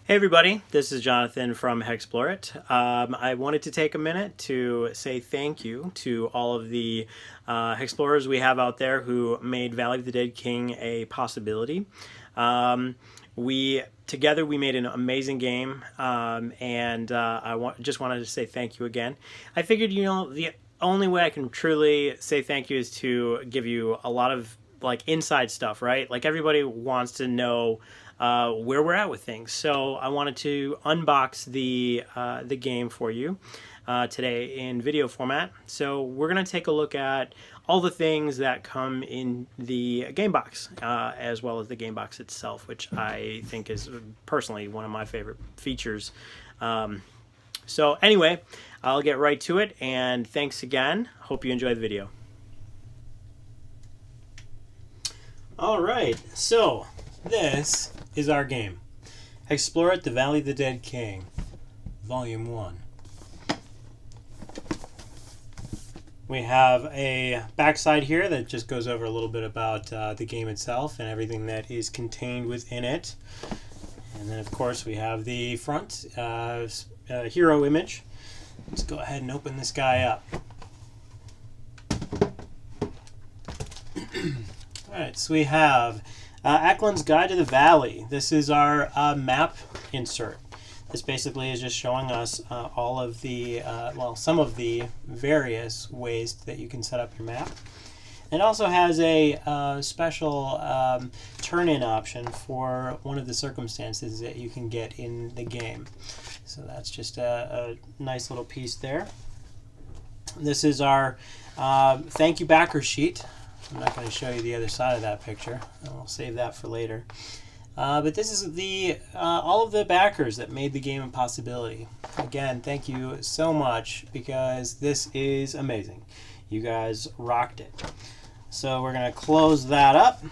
Hey everybody, this is Jonathan from Hexplorit. I wanted to take a minute to say thank you to all of the Hexplorers we have out there who made Valley of the Dead King a possibility. We made an amazing game, and just wanted to say thank you again. I figured, the only way I can truly say thank you is to give you a lot of like inside stuff, right? Like everybody wants to know where we're at with things. So I wanted to unbox the game for you today in video format. So we're going to take a look at all the things that come in the game box, as well as the game box itself, which I think is personally one of my favorite features. So anyway, I'll get right to it, and thanks again. Hope you enjoy the video. All right, so this is our game. Hexplorit: The Valley of the Dead King, Volume 1. We have a backside here that just goes over a little bit about the game itself and everything that is contained within it. And then, of course, we have the front hero image. Let's go ahead and open this guy up. Alright, so we have Ackland's Guide to the Valley. This is our map insert. This basically is just showing us all of the, some of the various ways that you can set up your map. It also has a special turn-in option for one of the circumstances that you can get in the game. So that's just a nice little piece there. This is our thank you backer sheet. I'm not going to show you the other side of that picture. I'll save that for later. But this is the all of the backers that made the game a possibility. Again, thank you so much because this is amazing. You guys rocked it. So we're going to close that up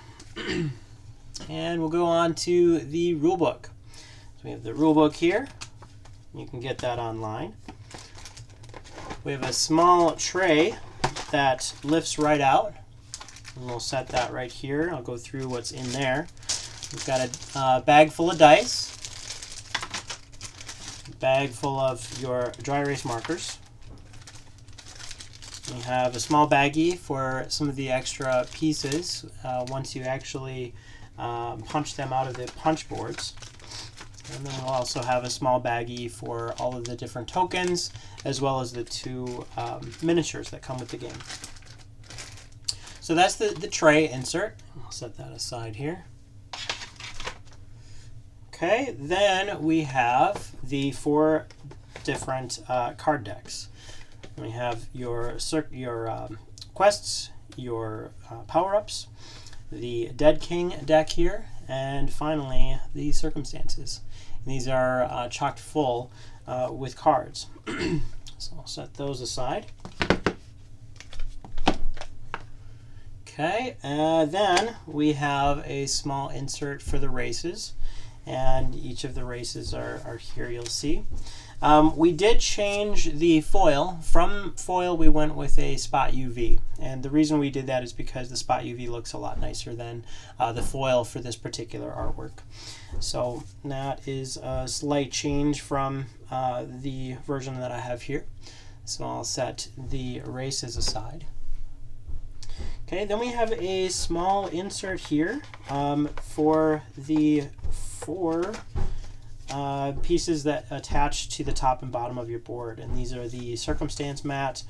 and we'll go on to the rulebook. So we have the rulebook here. You can get that online. We have a small tray that lifts right out. And we'll set that right here. I'll go through what's in there. We've got a bag full of dice, a bag full of your dry erase markers. We have a small baggie for some of the extra pieces once you actually punch them out of the punch boards. And then we'll also have a small baggie for all of the different tokens, as well as the two miniatures that come with the game. So that's the tray insert. I'll set that aside here. Okay, then we have the 4 different card decks. We have your quests, your power-ups, the Dead King deck here, and finally the circumstances. And these are chocked full with cards. So I'll set those aside. Okay, then we have a small insert for the races, and each of the races are here, you'll see. We did change the foil. From foil we went with a spot UV, and the reason we did that is because the spot UV looks a lot nicer than the foil for this particular artwork. So that is a slight change from the version that I have here. So I'll set the races aside. Okay, then we have a small insert here for the 4 pieces that attach to the top and bottom of your board. And these are the circumstance mat,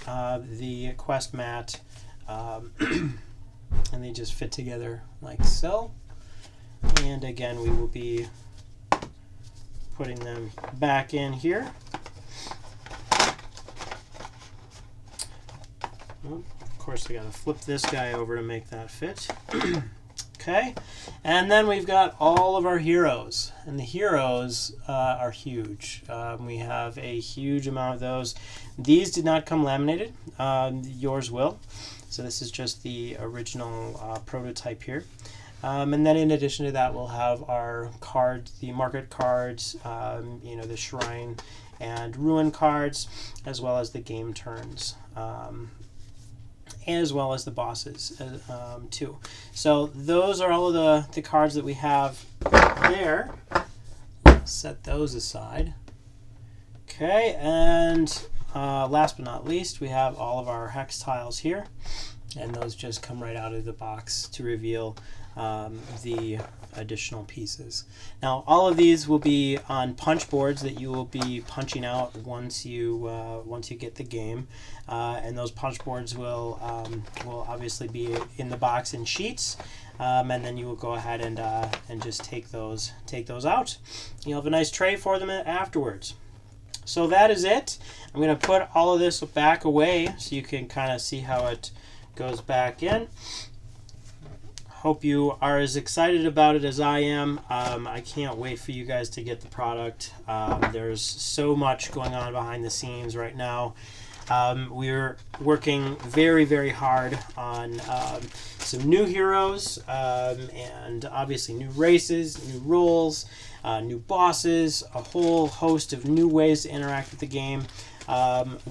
the quest mat, and they just fit together like so. And again, we will be putting them back in here. Of course, we got to flip this guy over to make that fit. Okay, and then we've got all of our heroes, and the heroes are huge. We have a huge amount of those. These did not come laminated. Yours will. So this is just the original prototype here. And then in addition to that, we'll have our cards, the market cards, the shrine and ruin cards, as well as the game turns. As well as the bosses too. So those are all of the cards that we have there. set those aside. Okay, and last but not least, we have all of our hex tiles here, and those just come right out of the box to reveal the additional pieces. Now, all of these will be on punch boards that you will be punching out once you get the game, and those punch boards will obviously be in the box in sheets, and then you will go ahead and just take those out. You'll have a nice tray for them afterwards. So that is it. I'm going to put all of this back away so you can kind of see how it goes back in. Hope you are as excited about it as I am. I can't wait for you guys to get the product. There's so much going on behind the scenes right now. We're working very, very hard on some new heroes, and obviously new races, new rules, new bosses, a whole host of new ways to interact with the game,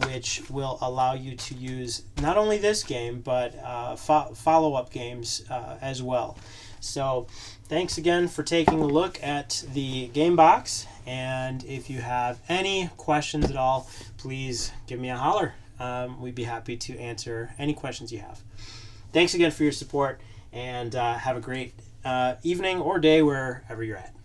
which will allow you to use not only this game, but follow-up games as well. So thanks again for taking a look at the game box, and if you have any questions at all, please give me a holler. We'd be happy to answer any questions you have. Thanks again for your support, and have a great evening or day wherever you're at.